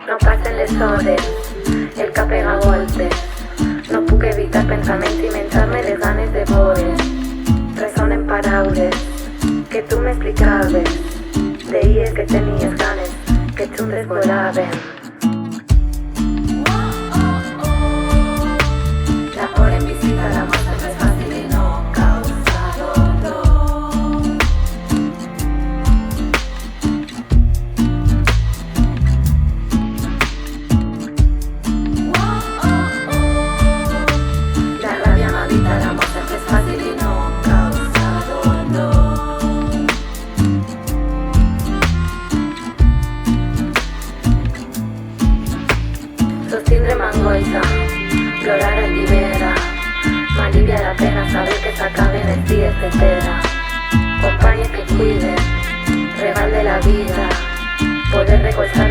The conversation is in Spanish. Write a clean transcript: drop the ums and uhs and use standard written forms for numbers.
no passen les hores, el que pega golpes. No puc evitar pensament i menjar-me les ganes de veure. Resonen paraules que tu m'explicaves. Deies que tenies ganes, que juntes volaven. La por en visita, la muerte no es fácil y no causa dolor. La rabia m'habita, la muerte no es fácil y no causa dolor. Sostindre m'angoixa, plorar allibera, m'alivia la pena saber que s'acaben els dies d'espera. Companya que cuide, regal de la vida, poder recolzar